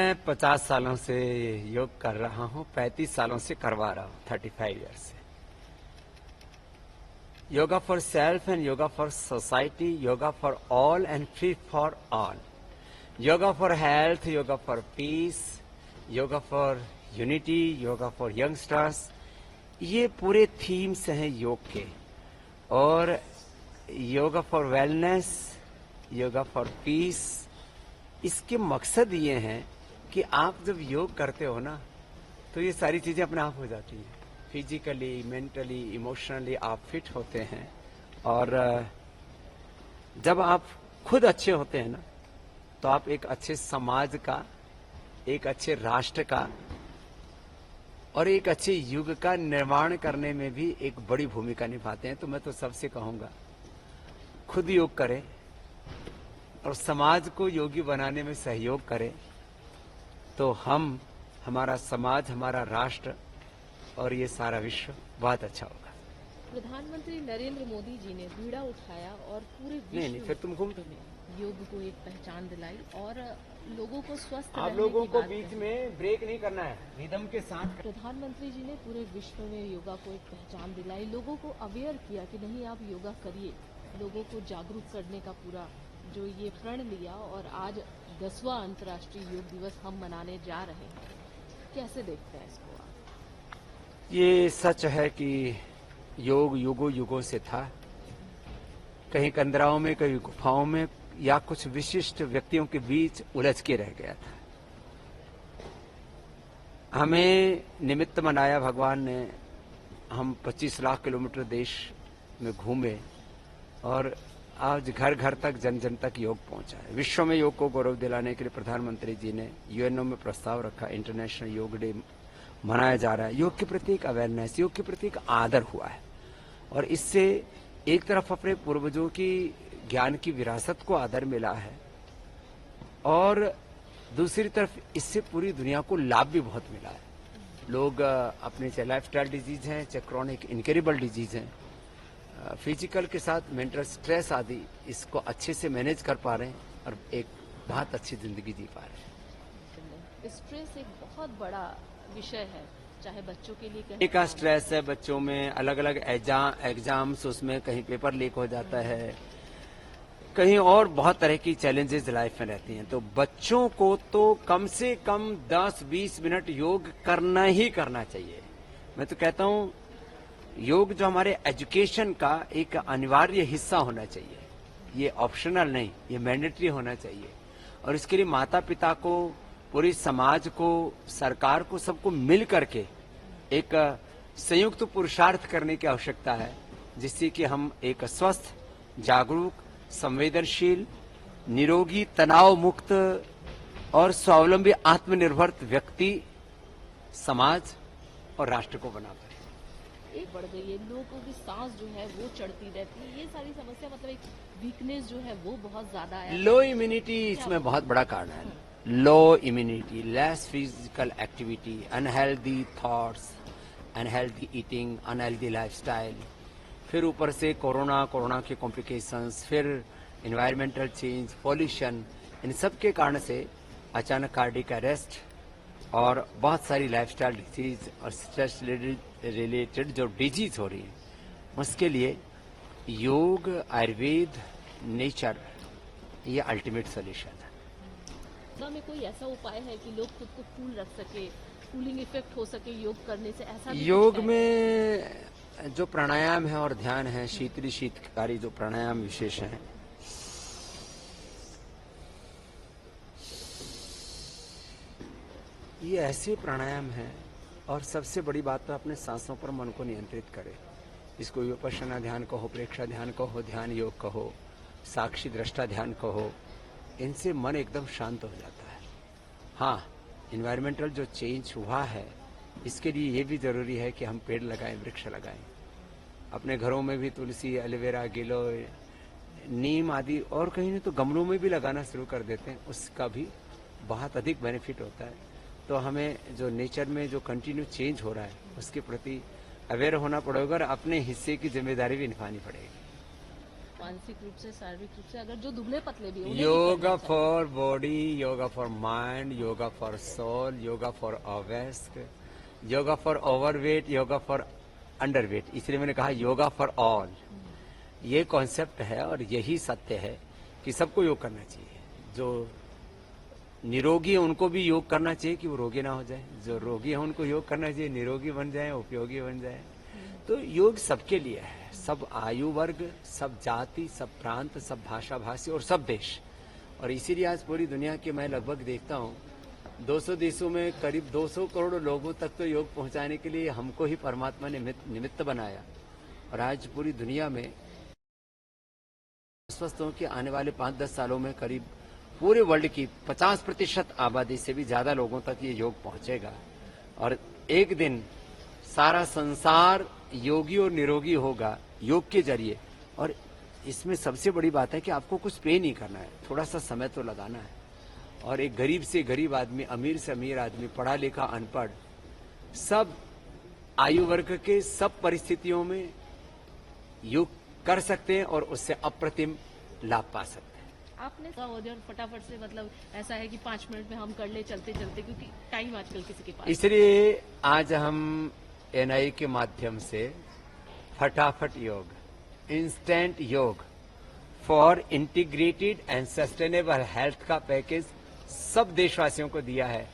मैं 50 सालों से योग कर रहा हूँ, 35 सालों से करवा रहा हूँ, 35 ईयर्स से। Yoga for self and yoga for society, yoga for all and free for all, yoga for health, yoga for piece, yoga for unity, yoga for youngsters, ये पूरे थीम्स हैं योग के। और yoga for wellness, yoga for piece, इसके मकसद ये हैं कि आप जब योग करते हो ना तो ये सारी चीजें अपने आप हो जाती हैं। फिजिकली, मेंटली, इमोशनली आप फिट होते हैं। और जब आप खुद अच्छे होते हैं ना तो आप एक अच्छे समाज का, एक अच्छे राष्ट्र का और एक अच्छे युग का निर्माण करने में भी एक बड़ी भूमिका निभाते हैं। तो मैं तो सबसे कहूंगा, खुद योग करें और समाज को योगी बनाने में सहयोग करें, तो हमारा समाज, हमारा राष्ट्र और ये सारा विश्व बहुत अच्छा होगा। प्रधानमंत्री नरेंद्र मोदी जी ने बीड़ा उठाया और पूरे नहीं, विश्व फिर तुम घूम में योग को एक पहचान दिलाई और लोगों को स्वस्थ आप रहने लोगों की को बात बीच कही। में ब्रेक नहीं करना है, रिदम के साथ। प्रधानमंत्री जी ने पूरे विश्व में योगा को एक पहचान दिलाई, लोगों को अवेयर किया कि नहीं आप योगा करिए, लोगों को जागरूक करने का पूरा जो ये प्रण लिया। और आज 10वां अंतर्राष्ट्रीय योग दिवस हम मनाने जा रहे हैं। कैसे देखते हैं इसको आप? ये सच है कि योग युगों युगों से था, कहीं कंदराओं में, कहीं गुफाओं में, या कुछ विशिष्ट व्यक्तियों के बीच उलझ के रह गया था। हमें निमित्त बनाया भगवान ने, हम 25 लाख किलोमीटर देश में घूमे और आज घर घर तक, जन जन तक योग पहुंचा है। विश्व में योग को गौरव दिलाने के लिए प्रधानमंत्री जी ने यूएनओ में प्रस्ताव रखा, इंटरनेशनल योग डे मनाया जा रहा है। योग के प्रति एक अवेयरनेस, योग के प्रति एक आदर हुआ है और इससे एक तरफ अपने पूर्वजों की ज्ञान की विरासत को आदर मिला है और दूसरी तरफ इससे पूरी दुनिया को लाभ भी बहुत मिला है। लोग अपने चाहे लाइफस्टाइल डिजीज हैं, चाहे क्रॉनिक इनक्योरेबल डिजीज हैं, फिजिकल के साथ मेंटल स्ट्रेस आदि, इसको अच्छे से मैनेज कर पा रहे हैं और एक बहुत अच्छी जिंदगी जी पा रहे हैं। स्ट्रेस एक बहुत बड़ा विषय है, चाहे बच्चों के लिए कहें। का स्ट्रेस है बच्चों में, अलग अलग एग्जाम्स, उसमें कहीं पेपर लीक हो जाता है, कहीं और बहुत तरह की चैलेंजेस लाइफ में रहती हैं। तो बच्चों को तो कम से कम 10-20 मिनट योग करना ही करना चाहिए। मैं तो कहता हूँ योग जो हमारे एजुकेशन का एक अनिवार्य हिस्सा होना चाहिए, ये ऑप्शनल नहीं, ये मैंडेटरी होना चाहिए। और इसके लिए माता पिता को, पूरी समाज को, सरकार को, सबको मिल करके एक संयुक्त पुरुषार्थ करने की आवश्यकता है, जिससे कि हम एक स्वस्थ, जागरूक, संवेदनशील, निरोगी, तनाव मुक्त और स्वावलंबी आत्मनिर्भर व्यक्ति, समाज और राष्ट्र को बना पाए। एक बढ़ गई है, लोगों की सांस जो है वो चढ़ती रहती है, ये सारी समस्या, मतलब एक वीकनेस जो है वो बहुत ज्यादा है। लो इम्यूनिटी इसमें बहुत बड़ा कारण है। लो immunity, less physical activity, unhealthy thoughts, unhealthy eating, unhealthy lifestyle, फिर ऊपर से कोरोना के कॉम्प्लिकेशंस, फिर एनवायरमेंटल चेंज, पॉल्यूशन, इन सब के कारण से अचानक कार्डियक अरेस्ट और बहुत सारी लाइफस्टाइल डिजीज और स्ट्रेस रिलेटेड जो डिजीज हो रही है, उसके लिए योग, आयुर्वेद, नेचर, ये अल्टीमेट सोल्यूशन है। में कोई ऐसा उपाय है कि लोग खुद को कूल रख सके, कूलिंग इफेक्ट हो सके योग करने से, ऐसा भी योग में जो प्राणायाम है और ध्यान है, शीतकारी जो प्राणायाम विशेष है, ये ऐसे प्राणायाम है। और सबसे बड़ी बात तो अपने सांसों पर मन को नियंत्रित करे। इसको विपश्यना ध्यान कहो, प्रेक्षा ध्यान कहो, ध्यान योग कहो, साक्षी दृष्टा ध्यान कहो, इनसे मन एकदम शांत हो जाता है। हाँ, एनवायरमेंटल जो चेंज हुआ है, इसके लिए ये भी जरूरी है कि हम पेड़ लगाएं, वृक्ष लगाएं। अपने घरों में भी तुलसी, एलोवेरा, गिलोय, नीम आदि, और कहीं नहीं तो गमलों में भी लगाना शुरू कर देते हैं, उसका भी बहुत अधिक बेनिफिट होता है। तो हमें जो नेचर में जो कंटिन्यू चेंज हो रहा है, उसके प्रति अवेयर होना पड़ेगा और अपने हिस्से की जिम्मेदारी भी निभानी पड़ेगी। मानसिक रूप से, शारीरिक रूप से, अगर जो दुबले पतले भी हैं, उन्हें भी योगा करना चाहिए। For body, yoga for mind, yoga for soul, yoga for ओबेस्ट, yoga for overweight, yoga for underweight. इसलिए मैंने कहा योगा फॉर ऑल। ये कॉन्सेप्ट है और यही सत्य है कि सबको योग करना चाहिए। जो निरोगी है उनको भी योग करना चाहिए कि वो रोगी ना हो जाए, जो रोगी है उनको योग करना चाहिए, निरोगी बन जाए, उपयोगी बन जाए। तो योग सबके लिए है, सब आयु वर्ग, सब जाति, सब प्रांत, सब भाषा भाषी और सब देश। और इसीलिए आज पूरी दुनिया के मैं लगभग देखता हूँ 200 देशों में करीब 200 करोड़ लोगों तक तो योग पहुंचाने के लिए हमको ही परमात्मा ने निमित्त बनाया। और आज पूरी दुनिया में स्वस्थ हो कि आने वाले 5-10 सालों में करीब पूरे वर्ल्ड की 50% आबादी से भी ज्यादा लोगों तक ये योग पहुंचेगा। और एक दिन सारा संसार योगी और निरोगी होगा योग के जरिए। और इसमें सबसे बड़ी बात है कि आपको कुछ पे नहीं करना है, थोड़ा सा समय तो लगाना है। और एक गरीब से गरीब आदमी, अमीर से अमीर आदमी, पढ़ा लिखा अनपढ़, सब आयु वर्ग के सब परिस्थितियों में योग कर सकते हैं और उससे अप्रतिम लाभ पा सकते हैं। आपने और फटाफट से, मतलब ऐसा है कि 5 मिनट में हम कर ले चलते चलते, क्योंकि टाइम आजकल किसी के पास। इसलिए आज हम एनआई के माध्यम से फटाफट योग, इंस्टेंट योग for integrated and sustainable health का पैकेज सब देशवासियों को दिया है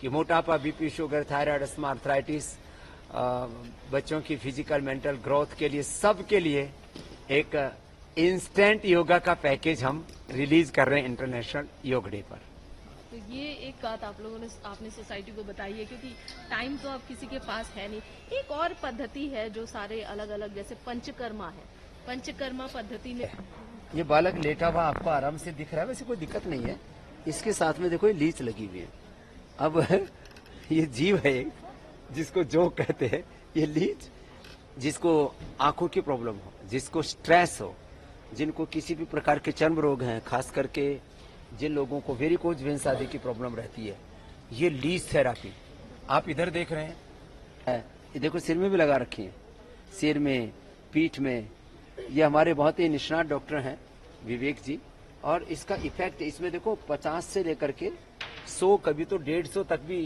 कि मोटापा, BP, sugar, thyroid, asthma, arthritis, बच्चों की फिजिकल मेंटल ग्रोथ के लिए, सबके लिए एक इंस्टेंट योगा का पैकेज हम रिलीज कर रहे हैं इंटरनेशनल योग डे पर। तो ये एक बात आपने सोसाइटी को बताई है, क्योंकि टाइम तो अब किसी के पास है नहीं। एक और पद्धति है जो सारे अलग अलग, जैसे पंचकर्मा है, पंचकर्मा पद्धति में ये बालक लेटा हुआ आपको आराम से दिख रहा है, वैसे कोई दिक्कत नहीं है। इसके साथ में देखो ये लीच लगी हुई है। अब ये जीव है जिसको जो कहते हैं, ये लीच, जिसको आंखों की प्रॉब्लम हो, जिसको स्ट्रेस हो, जिनको किसी भी प्रकार के चर्म रोग हैं, खास करके जिन लोगों को वेरिकोज वेन्स आदि की प्रॉब्लम रहती है, ये लीच थेरापी आप इधर देख रहे हैं। ये देखो सिर में भी लगा रखी है, सिर में, पीठ में। ये हमारे बहुत ही निष्णात डॉक्टर हैं विवेक जी, और इसका इफेक्ट इसमें देखो 50 से लेकर के 100, कभी तो 150 तक भी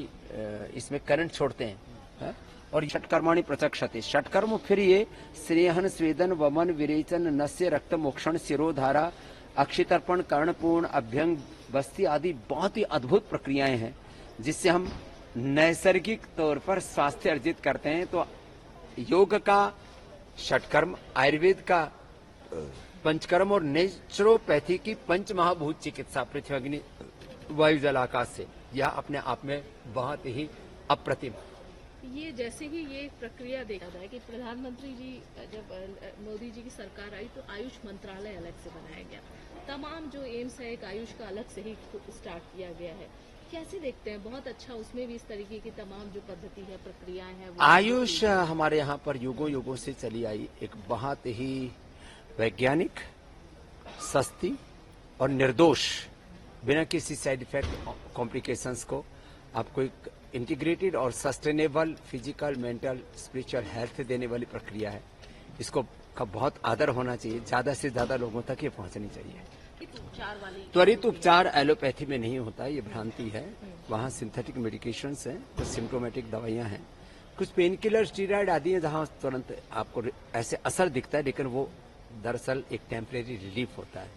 इसमें करंट छोड़ते हैं, है? और षटकर्माणि प्रचक्षते, षटकर्म फिर ये स्नेहन, स्वेदन, वमन, विरेचन, नस्य, रक्त मोक्षण, शिरोधारा, अक्षितर्पण, कर्णपूर्ण, अभ्यंग, बस्ती आदि बहुत ही अद्भुत प्रक्रियाएं हैं जिससे हम नैसर्गिक तौर पर स्वास्थ्य अर्जित करते हैं। तो योग का षटकर्म, आयुर्वेद का पंचकर्म और नेचुरोपैथी की पंच महाभूत चिकित्सा, पृथ्वी, अग्नि, वायु, जल, आकाश से, यह अपने आप में बहुत ही अप्रतिम। ये जैसे ही ये प्रक्रिया देखा जाए कि प्रधानमंत्री जी, जब मोदी जी की सरकार आई तो आयुष मंत्रालय अलग से बनाया गया, तमाम जो एम्स है एक आयुष का अलग से ही स्टार्ट किया गया है। कैसे देखते हैं? बहुत अच्छा, उसमें भी इस तरीके की तमाम जो पद्धति है, प्रक्रियाएं हैं, आयुष हमारे यहाँ पर युगों युगों से चली आई एक बहुत ही वैज्ञानिक, सस्ती और निर्दोष, बिना किसी साइड इफेक्ट कॉम्प्लिकेशंस को आपको एक इंटीग्रेटेड और sustainable physical, mental, spiritual health देने वाली प्रक्रिया है। इसको का बहुत आदर होना चाहिए, ज्यादा से ज्यादा लोगों तक ये पहुंचनी चाहिए। त्वरित उपचार एलोपैथी में नहीं होता, ये भ्रांति है। वहाँ सिंथेटिक मेडिकेशंस हैं, कुछ सिम्प्टोमेटिक दवाइयां हैं, कुछ पेन किलर, स्टीरॉयड आदि हैं, जहाँ तुरंत आपको ऐसे असर दिखता है, लेकिन वो दरअसल एक टेम्परेरी रिलीफ होता है।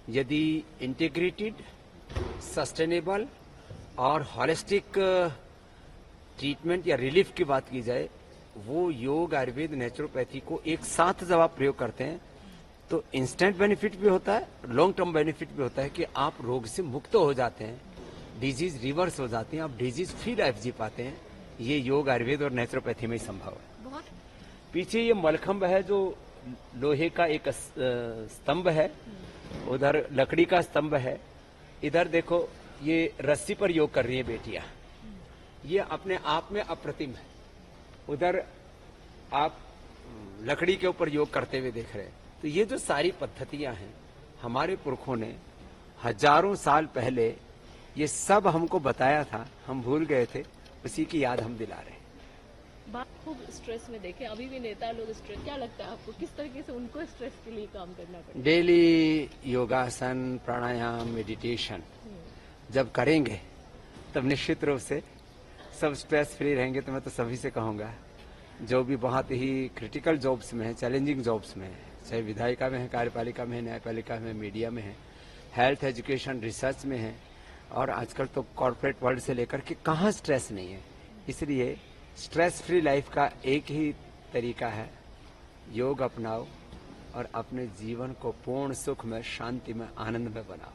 यदि इंटीग्रेटेड, सस्टेनेबल और हॉलिस्टिक ट्रीटमेंट या रिलीफ की बात की जाए, वो योग, आयुर्वेद, नेचुरोपैथी को एक साथ जब आप प्रयोग करते हैं तो इंस्टेंट बेनिफिट भी होता है, लॉन्ग टर्म बेनिफिट भी होता है कि आप रोग से मुक्त हो जाते हैं, डिजीज रिवर्स हो जाती है, आप डिजीज फ्री लाइफ जी पाते हैं। ये योग, आयुर्वेद और नेचुरोपैथी में ही संभव है। पीछे ये मलखंब है जो लोहे का एक स्तंभ है, उधर लकड़ी का स्तंभ है, इधर देखो ये रस्सी पर योग कर रही है बेटियां, ये अपने आप में अप्रतिम है। उधर आप लकड़ी के ऊपर योग करते हुए देख रहे हैं। तो ये जो सारी पद्धतियां हैं, हमारे पुरखों ने हजारों साल पहले ये सब हमको बताया था, हम भूल गए थे, उसी की याद हम दिला रहे हैं। बात खूब स्ट्रेस में देखे, अभी भी नेता लोग स्ट्रेस, क्या लगता है आपको किस तरीके से उनको स्ट्रेस के लिए काम करना पड़ेगा? डेली योगासन, प्राणायाम, मेडिटेशन जब करेंगे तब निश्चित रूप से सब स्ट्रेस फ्री रहेंगे। तो मैं तो सभी से कहूँगा जो भी बहुत ही क्रिटिकल जॉब्स में है, चैलेंजिंग जॉब्स में है, चाहे विधायिका में है, कार्यपालिका में है, न्यायपालिका में, मीडिया में है, हेल्थ, एजुकेशन, रिसर्च में है, और आजकल तो कॉर्पोरेट वर्ल्ड से लेकर के कहाँ स्ट्रेस नहीं है। इसलिए स्ट्रेस फ्री लाइफ का एक ही तरीका है, योग अपनाओ और अपने जीवन को पूर्ण सुख में, शांति में, आनंद में बनाओ।